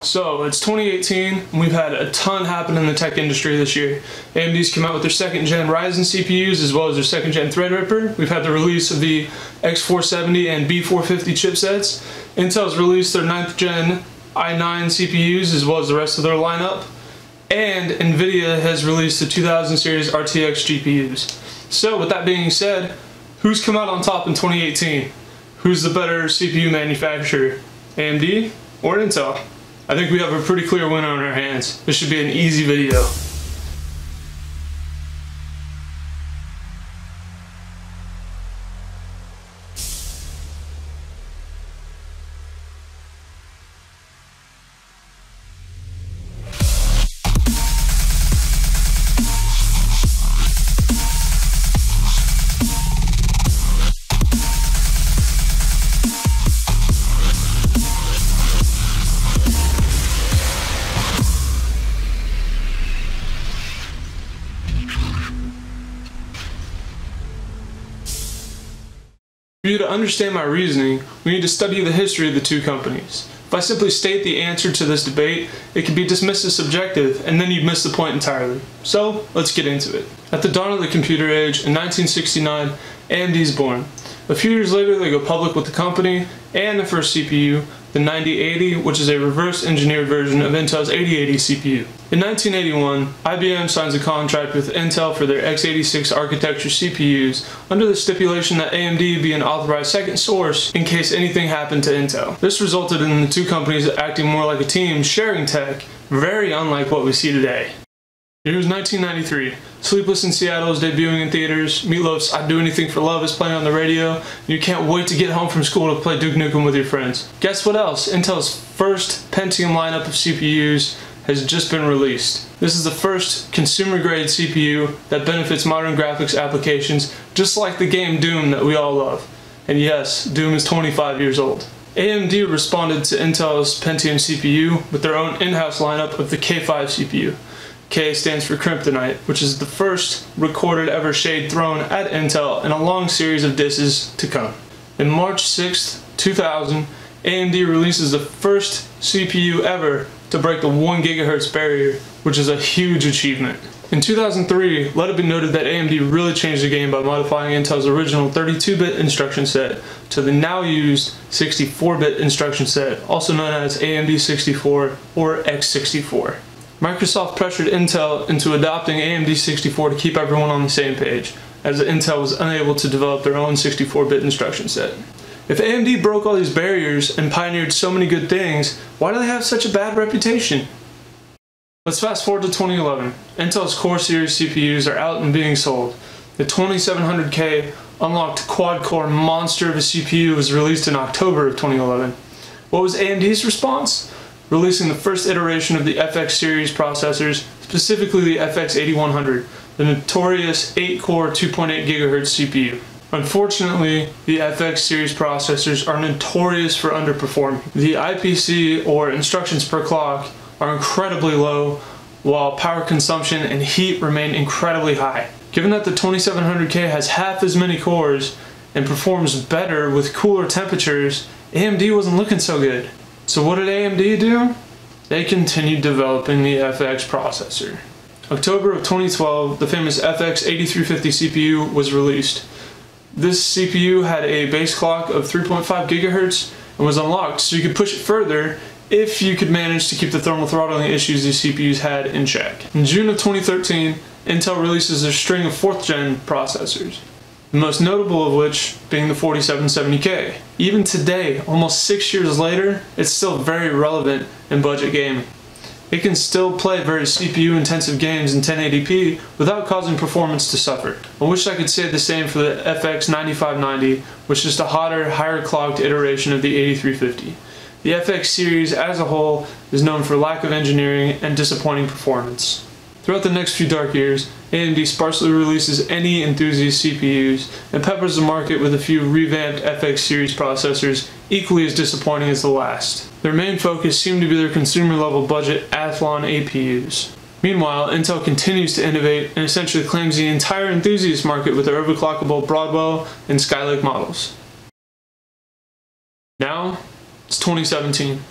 So it's 2018, and we've had a ton happen in the tech industry this year. AMD's come out with their 2nd gen Ryzen CPUs as well as their 2nd gen Threadripper. We've had the release of the X470 and B450 chipsets. Intel's released their 9th gen i9 CPUs as well as the rest of their lineup. And Nvidia has released the 2000 series RTX GPUs. So with that being said, who's come out on top in 2018? Who's the better CPU manufacturer? AMD or Intel? I think we have a pretty clear winner on our hands. This should be an easy video. For you to understand my reasoning, we need to study the history of the two companies. If I simply state the answer to this debate, it can be dismissed as subjective, and then you'd miss the point entirely. So, let's get into it. At the dawn of the computer age, in 1969, AMD is born. A few years later, they go public with the company and the first CPU, the 9080, which is a reverse-engineered version of Intel's 8080 CPU. In 1981, IBM signs a contract with Intel for their x86 architecture CPUs under the stipulation that AMD be an authorized second source in case anything happened to Intel. This resulted in the two companies acting more like a team, sharing tech, very unlike what we see today. It was 1993. Sleepless in Seattle is debuting in theaters. Meatloaf's I'd Do Anything for Love is playing on the radio. And you can't wait to get home from school to play Duke Nukem with your friends. Guess what else? Intel's first Pentium lineup of CPUs has just been released. This is the first consumer-grade CPU that benefits modern graphics applications, just like the game Doom that we all love. And yes, Doom is 25 years old. AMD responded to Intel's Pentium CPU with their own in-house lineup of the K5 CPU. K stands for Kryptonite, which is the first recorded ever shade thrown at Intel in a long series of disses to come. In March 6, 2000, AMD releases the first CPU ever to break the 1 GHz barrier, which is a huge achievement. In 2003, let it be noted that AMD really changed the game by modifying Intel's original 32-bit instruction set to the now used 64-bit instruction set, also known as AMD 64 or X64. Microsoft pressured Intel into adopting AMD 64 to keep everyone on the same page, as Intel was unable to develop their own 64-bit instruction set. If AMD broke all these barriers and pioneered so many good things, why do they have such a bad reputation? Let's fast forward to 2011. Intel's Core series CPUs are out and being sold. The 2700K unlocked quad-core monster of a CPU was released in October of 2011. What was AMD's response? Releasing the first iteration of the FX series processors, specifically the FX 8100, the notorious 8-core 2.8 GHz CPU. Unfortunately, the FX series processors are notorious for underperforming. The IPC, or instructions per clock, are incredibly low, while power consumption and heat remain incredibly high. Given that the 2700K has half as many cores and performs better with cooler temperatures, AMD wasn't looking so good. So what did AMD do? They continued developing the FX processor. October of 2012, the famous FX 8350 CPU was released. This CPU had a base clock of 3.5 GHz and was unlocked, so you could push it further if you could manage to keep the thermal throttling issues these CPUs had in check. In June of 2013, Intel releases a string of 4th gen processors, the most notable of which being the 4770K. Even today, almost 6 years later, it's still very relevant in budget gaming. It can still play very CPU intensive games in 1080p without causing performance to suffer. I wish I could say the same for the FX 9590, which is a hotter, higher clocked iteration of the 8350. The FX series as a whole is known for lack of engineering and disappointing performance. Throughout the next few dark years, AMD sparsely releases any enthusiast CPUs and peppers the market with a few revamped FX series processors equally as disappointing as the last. Their main focus seemed to be their consumer-level budget Athlon APUs. Meanwhile, Intel continues to innovate and essentially claims the entire enthusiast market with their overclockable Broadwell and Skylake models. Now, it's 2017.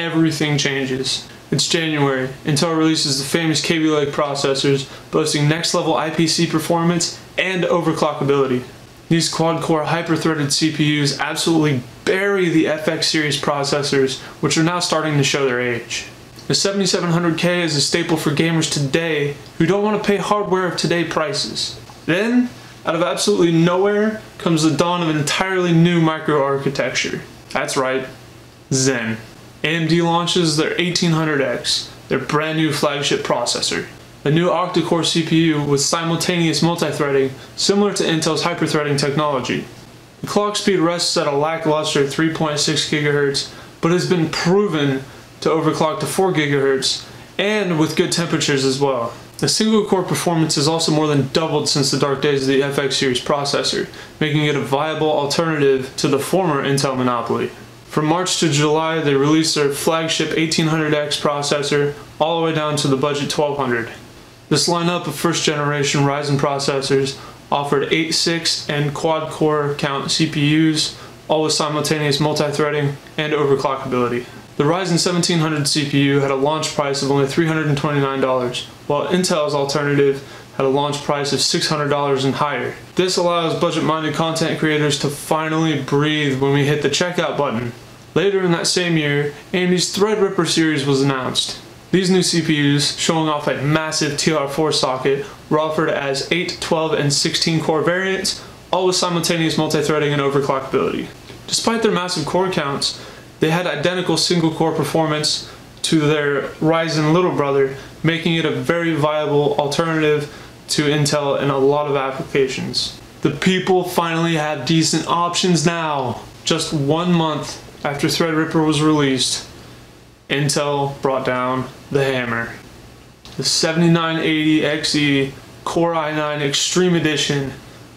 everything changes. It's January. Intel releases the famous Kaby Lake processors, boasting next-level IPC performance and overclockability. These quad-core hyper-threaded CPUs absolutely bury the FX series processors, which are now starting to show their age. The 7700K is a staple for gamers today who don't want to pay hardware of today prices. Then, out of absolutely nowhere, comes the dawn of an entirely new microarchitecture. That's right, Zen. AMD launches their 1800X, their brand new flagship processor. A new octa-core CPU with simultaneous multi-threading, similar to Intel's hyper-threading technology. The clock speed rests at a lackluster 3.6 GHz, but has been proven to overclock to 4 GHz, and with good temperatures as well. The single-core performance has also more than doubled since the dark days of the FX series processor, making it a viable alternative to the former Intel monopoly. From March to July, they released their flagship 1800X processor, all the way down to the budget 1200. This lineup of first-generation Ryzen processors offered 8, 6, and quad-core count CPUs, all with simultaneous multi-threading and overclockability. The Ryzen 1700 CPU had a launch price of only $329, while Intel's alternative had a launch price of $600 and higher. This allows budget-minded content creators to finally breathe when we hit the checkout button. Later in that same year, AMD's Threadripper series was announced. These new CPUs, showing off a massive TR4 socket, were offered as 8, 12, and 16 core variants, all with simultaneous multi-threading and overclockability. Despite their massive core counts, they had identical single-core performance to their Ryzen little brother, making it a very viable alternative to Intel in a lot of applications. The people finally have decent options now. Just 1 month after Threadripper was released, Intel brought down the hammer. The 7980XE Core i9 Extreme Edition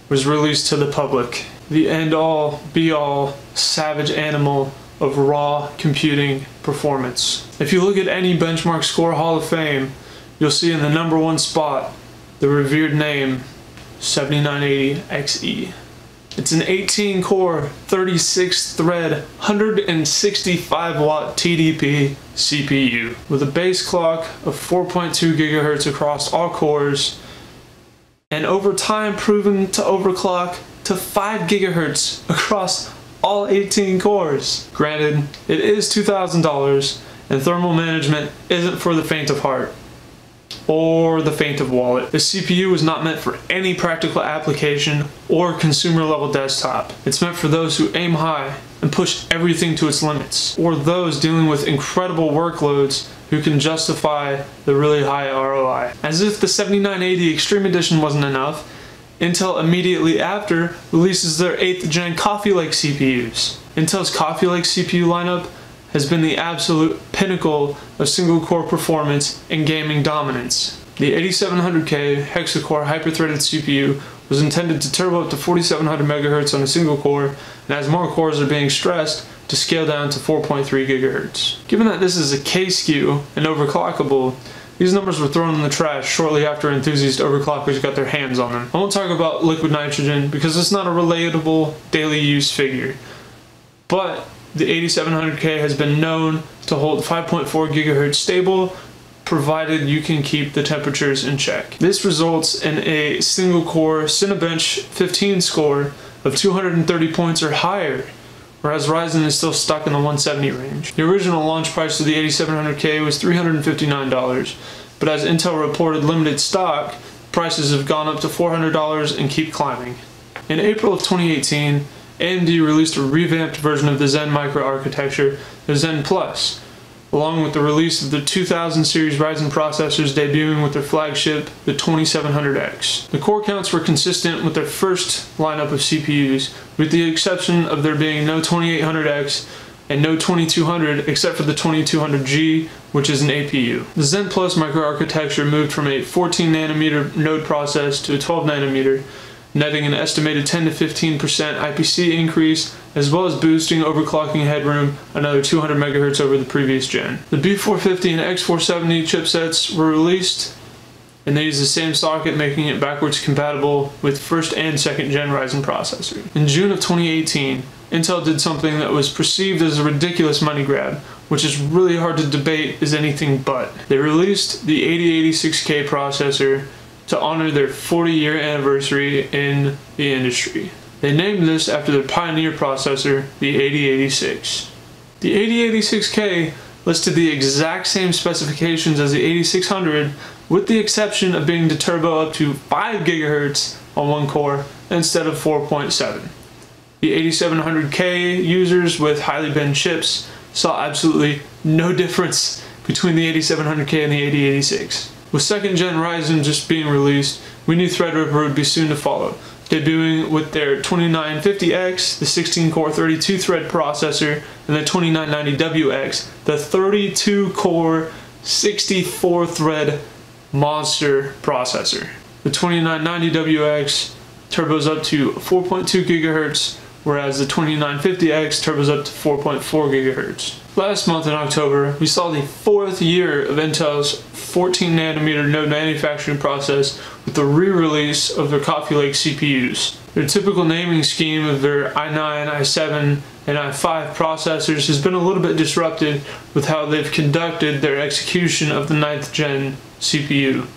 was released to the public. The end-all, be-all, savage animal of raw computing performance. If you look at any benchmark score Hall of Fame, you'll see in the #1 spot the revered name 7980XE. It's an 18-core, 36-thread, 165-watt TDP CPU with a base clock of 4.2 GHz across all cores, and over time proven to overclock to 5 GHz across all 18 cores. Granted, it is $2,000, and thermal management isn't for the faint of heart or the faint of wallet. The CPU is not meant for any practical application or consumer level desktop. It's meant for those who aim high and push everything to its limits, or those dealing with incredible workloads who can justify the really high ROI. As if the 7980 Extreme Edition wasn't enough, Intel immediately after releases their 8th gen Coffee Lake CPUs. Intel's Coffee Lake CPU lineup has been the absolute pinnacle of single-core performance and gaming dominance. The 8700K hexa-core hyper-threaded CPU was intended to turbo up to 4700 MHz on a single core, and as more cores are being stressed, to scale down to 4.3 GHz. Given that this is a K-SKU and overclockable, these numbers were thrown in the trash shortly after enthusiast overclockers got their hands on them. I won't talk about liquid nitrogen because it's not a relatable daily use figure, but the 8700K has been known to hold 5.4 GHz stable, provided you can keep the temperatures in check. This results in a single-core Cinebench 15 score of 230 points or higher, whereas Ryzen is still stuck in the 170 range. The original launch price of the 8700K was $359, but as Intel reported limited stock, prices have gone up to $400 and keep climbing. In April of 2018, AMD released a revamped version of the Zen microarchitecture, the Zen Plus, along with the release of the 2000 series Ryzen processors debuting with their flagship, the 2700X. The core counts were consistent with their first lineup of CPUs, with the exception of there being no 2800X and no 2200 except for the 2200G, which is an APU. The Zen Plus microarchitecture moved from a 14 nanometer node process to a 12 nanometer, netting an estimated 10 to 15% IPC increase, as well as boosting overclocking headroom another 200 MHz over the previous gen. The B450 and X470 chipsets were released, and they use the same socket, making it backwards compatible with first and second gen Ryzen processor. In June of 2018, Intel did something that was perceived as a ridiculous money grab, which is really hard to debate is anything but. They released the 8086K processor to honor their 40-year anniversary in the industry. They named this after their pioneer processor, the 8086. The 8086K listed the exact same specifications as the 8600, with the exception of being to turbo up to 5 GHz on one core instead of 4.7. The 8700K users with highly binned chips saw absolutely no difference between the 8700K and the 8086. With 2nd gen Ryzen just being released, we knew Threadripper would be soon to follow, debuting with their 2950X, the 16-core 32-thread processor, and the 2990WX, the 32-core 64-thread monster processor. The 2990WX turbos up to 4.2 GHz, whereas the 2950X turbos up to 4.4 GHz. Last month in October, we saw the 4th year of Intel's 14nm node manufacturing process with the re-release of their Coffee Lake CPUs. Their typical naming scheme of their i9, i7, and i5 processors has been a little bit disrupted with how they've conducted their execution of the 9th gen CPU.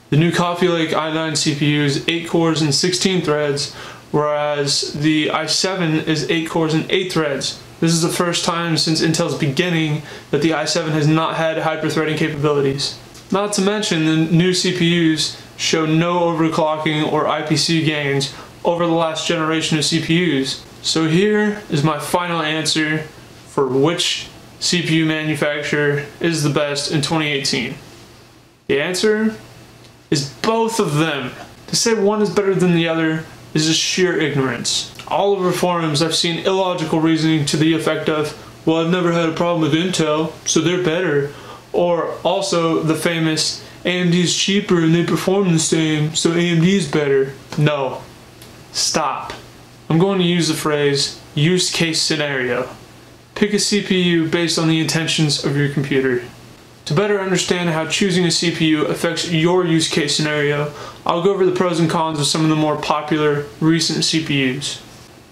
The new Coffee Lake i9 CPU is 8 cores and 16 threads, whereas the i7 is 8 cores and 8 threads. This is the first time since Intel's beginning that the i7 has not had hyper-threading capabilities. Not to mention, the new CPUs show no overclocking or IPC gains over the last generation of CPUs. So here is my final answer for which CPU manufacturer is the best in 2018. The answer is both of them. To say one is better than the other is just sheer ignorance. All over forums I've seen illogical reasoning to the effect of, well, I've never had a problem with Intel, so they're better. Or also the famous, AMD's cheaper and they perform the same, so AMD's better. No. Stop. I'm going to use the phrase, use case scenario. Pick a CPU based on the intentions of your computer. To better understand how choosing a CPU affects your use case scenario, I'll go over the pros and cons of some of the more popular recent CPUs.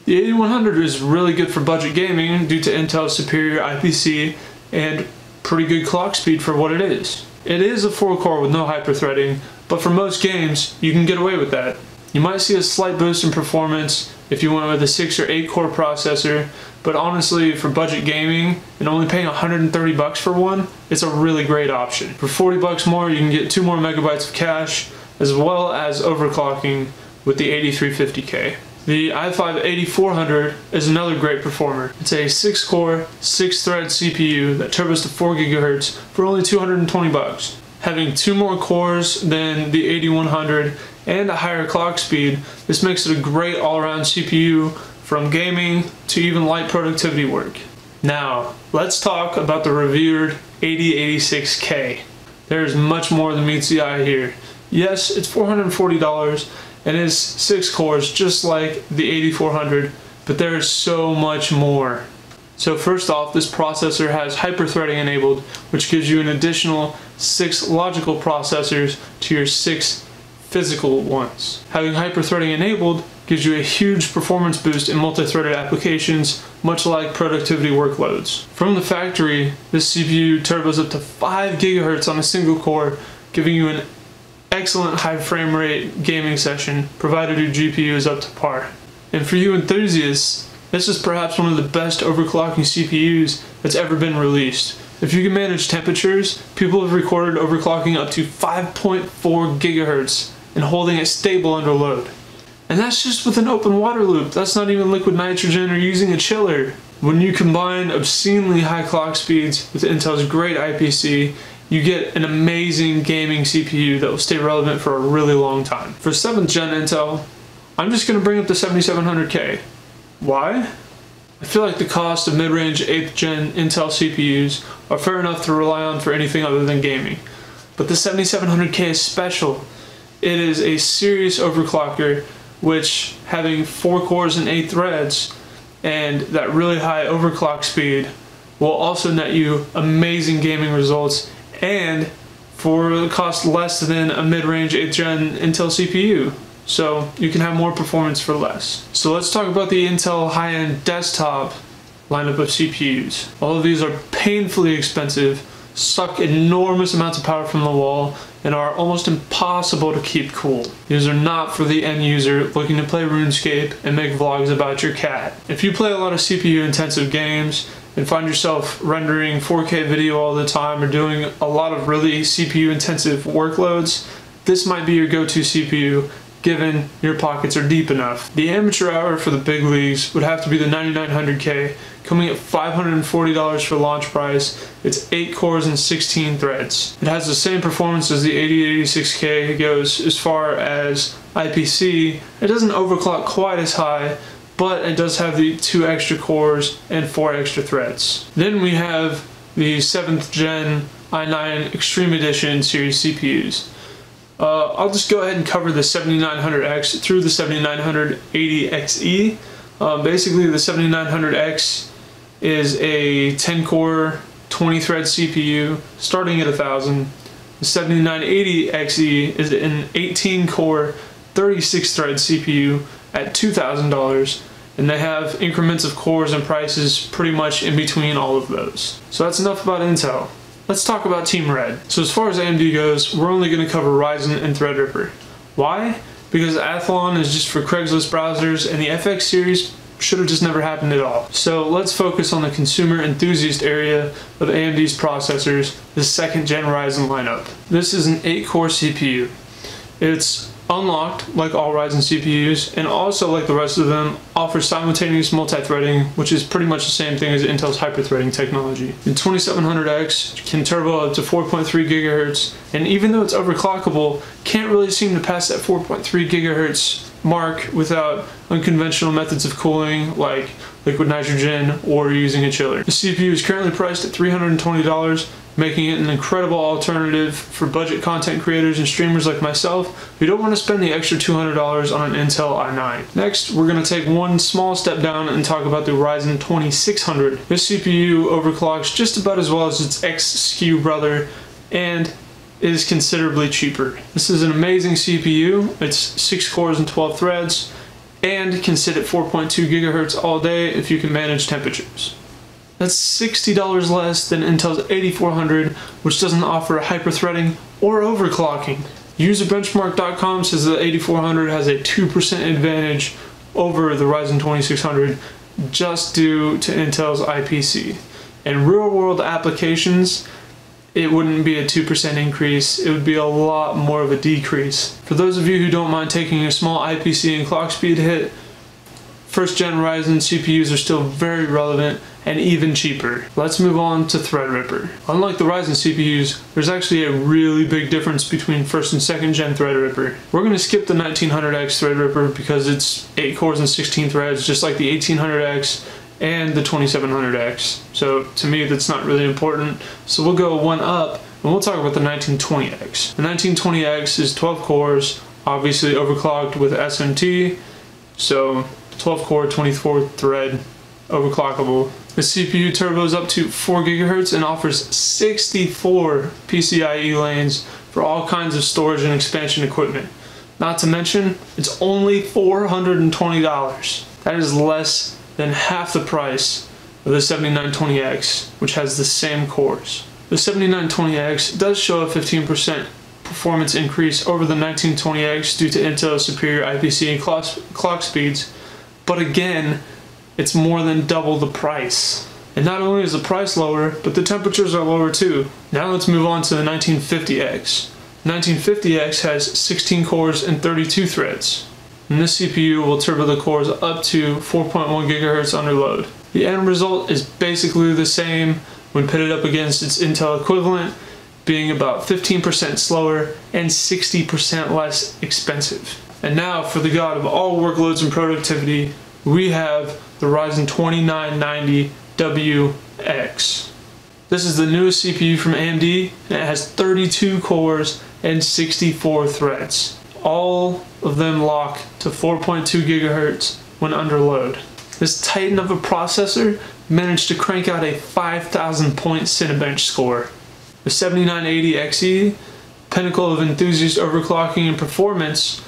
The 8100 is really good for budget gaming due to Intel's superior IPC and pretty good clock speed for what it is. It is a 4-core with no hyper-threading, but for most games, you can get away with that. You might see a slight boost in performance if you went with a 6 or 8 core processor, but honestly, for budget gaming and only paying $130 for one, it's a really great option. For $40 more, you can get 2 more megabytes of cache, as well as overclocking with the 8350K. The i5-8400 is another great performer. It's a 6-core, 6-thread CPU that turbos to 4 GHz for only $220. Having 2 more cores than the 8100 and a higher clock speed, this makes it a great all-around CPU from gaming to even light productivity work. Now, let's talk about the revered 8086K. There's much more than meets the eye here. Yes, it's $440 and is 6 cores just like the 8400, but there is so much more. So first off, this processor has hyper-threading enabled, which gives you an additional 6 logical processors to your 6 physical ones. Having hyper-threading enabled gives you a huge performance boost in multi-threaded applications, much like productivity workloads. From the factory, this CPU turbos up to 5 GHz on a single core, giving you an excellent high frame rate gaming session, provided your GPU is up to par. And for you enthusiasts, this is perhaps one of the best overclocking CPUs that's ever been released. If you can manage temperatures, people have recorded overclocking up to 5.4 GHz and holding it stable under load. And that's just with an open water loop. That's not even liquid nitrogen or using a chiller. When you combine obscenely high clock speeds with Intel's great IPC, you get an amazing gaming CPU that will stay relevant for a really long time. For 7th gen Intel, I'm just going to bring up the 7700K. Why? I feel like the cost of mid-range 8th gen Intel CPUs are fair enough to rely on for anything other than gaming. But the 7700K is special. It is a serious overclocker, which, having 4 cores and 8 threads and that really high overclock speed, will also net you amazing gaming results, and for the cost less than a mid-range 8th gen Intel CPU. So you can have more performance for less. So let's talk about the Intel high-end desktop lineup of CPUs. All of these are painfully expensive, suck enormous amounts of power from the wall, and are almost impossible to keep cool. These are not for the end user looking to play RuneScape and make vlogs about your cat. If you play a lot of CPU intensive games and find yourself rendering 4K video all the time or doing a lot of really CPU intensive workloads, this might be your go-to CPU given your pockets are deep enough. The amateur hour for the big leagues would have to be the 9900K, coming at $540 for launch price. It's 8 cores and 16 threads. It has the same performance as the 8086K. It goes as far as IPC. It doesn't overclock quite as high, but it does have the 2 extra cores and 4 extra threads. Then we have the 7th gen i9 Extreme Edition series CPUs. I'll just go ahead and cover the 7900X through the 7980XE. Basically, the 7900X is a 10-core, 20-thread CPU starting at $1,000. The 7980XE is an 18-core, 36-thread CPU at $2,000, and they have increments of cores and prices pretty much in between all of those. So that's enough about Intel. Let's talk about Team Red. So as far as AMD goes, we're only going to cover Ryzen and Threadripper. Why? Because Athlon is just for Craigslist browsers, and the FX series should have just never happened at all. So let's focus on the consumer enthusiast area of AMD's processors, the 2nd gen Ryzen lineup. This is an 8-core CPU. It's unlocked like all Ryzen CPUs, and also like the rest of them offers simultaneous multi-threading, which is pretty much the same thing as Intel's hyper-threading technology. The 2700X can turbo up to 4.3 GHz, and even though it's overclockable, can't really seem to pass that 4.3 GHz mark without unconventional methods of cooling like liquid nitrogen or using a chiller. The CPU is currently priced at $320, making it an incredible alternative for budget content creators and streamers like myself who don't want to spend the extra $200 on an Intel i9. Next, we're going to take one small step down and talk about the Ryzen 2600. This CPU overclocks just about as well as its X-SKU brother and is considerably cheaper. This is an amazing CPU. It's 6 cores and 12 threads and can sit at 4.2 GHz all day if you can manage temperatures. That's $60 less than Intel's 8400, which doesn't offer hyper-threading or overclocking. Userbenchmark.com says the 8400 has a 2% advantage over the Ryzen 2600 just due to Intel's IPC. In real-world applications, it wouldn't be a 2% increase, it would be a lot more of a decrease. For those of you who don't mind taking a small IPC and clock speed hit, 1st gen Ryzen CPUs are still very relevant and even cheaper. Let's move on to Threadripper. Unlike the Ryzen CPUs, there's actually a really big difference between 1st and 2nd gen Threadripper. We're going to skip the 1900X Threadripper because it's 8 cores and 16 threads, just like the 1800X and the 2700X. So to me, that's not really important. So we'll go one up and we'll talk about the 1920X. The 1920X is 12 cores, obviously overclocked with SMT. So 12 core, 24 thread, overclockable. The CPU turbos up to 4 GHz and offers 64 PCIe lanes for all kinds of storage and expansion equipment. Not to mention, it's only $420. That is less than half the price of the 7920X, which has the same cores. The 7920X does show a 15% performance increase over the 1920X due to Intel's superior IPC and clock speeds, but again, it's more than double the price. And not only is the price lower, but the temperatures are lower too. Now let's move on to the 1950X. 1950X has 16 cores and 32 threads. And this CPU will turbo the cores up to 4.1 GHz under load. The end result is basically the same when pitted up against its Intel equivalent, being about 15% slower and 60% less expensive. And now for the god of all workloads and productivity, we have the Ryzen 2990WX. This is the newest CPU from AMD, and it has 32 cores and 64 threads. All of them lock to 4.2 GHz when under load. This titan of a processor managed to crank out a 5,000 point Cinebench score. The 7980XE, pinnacle of enthusiast overclocking and performance,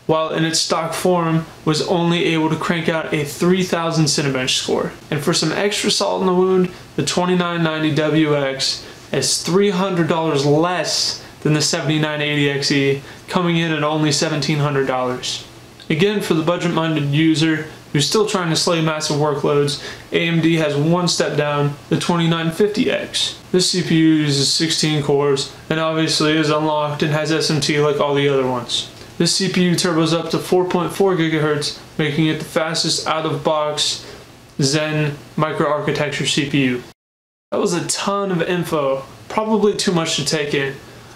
while in its stock form was only able to crank out a 3000 Cinebench score. And for some extra salt in the wound, the 2990WX is $300 less than the 7980XE, coming in at only $1,700. Again, for the budget-minded user who's still trying to slay massive workloads, AMD has one step down, the 2950X. This CPU uses 16 cores and obviously is unlocked and has SMT like all the other ones. This CPU turbos up to 4.4 GHz, making it the fastest out-of-box Zen microarchitecture CPU. That was a ton of info, probably too much to take in.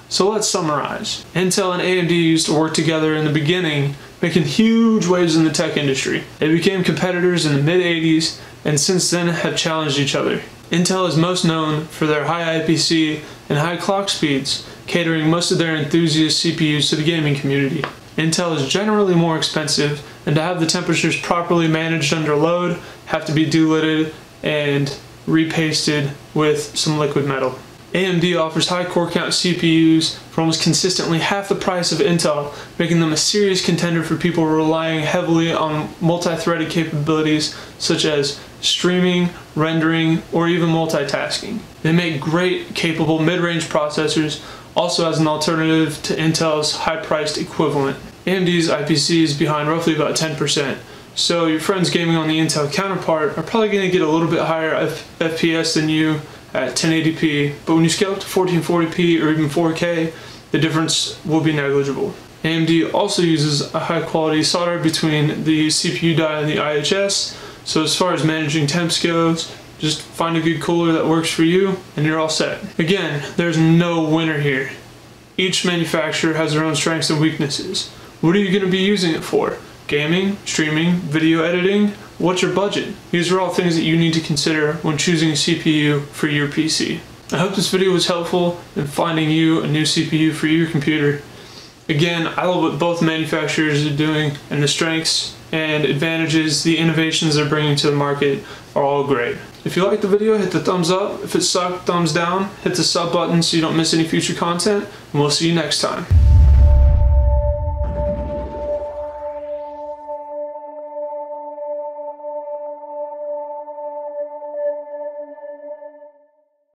So let's summarize. Intel and AMD used to work together in the beginning, making huge waves in the tech industry. They became competitors in the mid-80s and since then have challenged each other. Intel is most known for their high IPC and high clock speeds, catering most of their enthusiast CPUs to the gaming community. Intel is generally more expensive, and to have the temperatures properly managed under load, have to be delidded and repasted with some liquid metal. AMD offers high core count CPUs for almost consistently half the price of Intel, making them a serious contender for people relying heavily on multi-threaded capabilities such as streaming, rendering, or even multitasking. They make great, capable mid-range processors, also as an alternative to Intel's high-priced equivalent. AMD's IPC is behind roughly about 10%, so your friends gaming on the Intel counterpart are probably going to get a little bit higher FPS than you at 1080p, but when you scale up to 1440p or even 4K, the difference will be negligible. AMD also uses a high quality solder between the CPU die and the IHS, so as far as managing temps goes, just find a good cooler that works for you and you're all set. Again, there's no winner here. Each manufacturer has their own strengths and weaknesses. What are you going to be using it for? Gaming, streaming, video editing? What's your budget? These are all things that you need to consider when choosing a CPU for your PC. I hope this video was helpful in finding you a new CPU for your computer. Again, I love what both manufacturers are doing, and the strengths and advantages, the innovations they're bringing to the market are all great. If you liked the video, hit the thumbs up. If it sucked, thumbs down. Hit the sub button so you don't miss any future content, and we'll see you next time.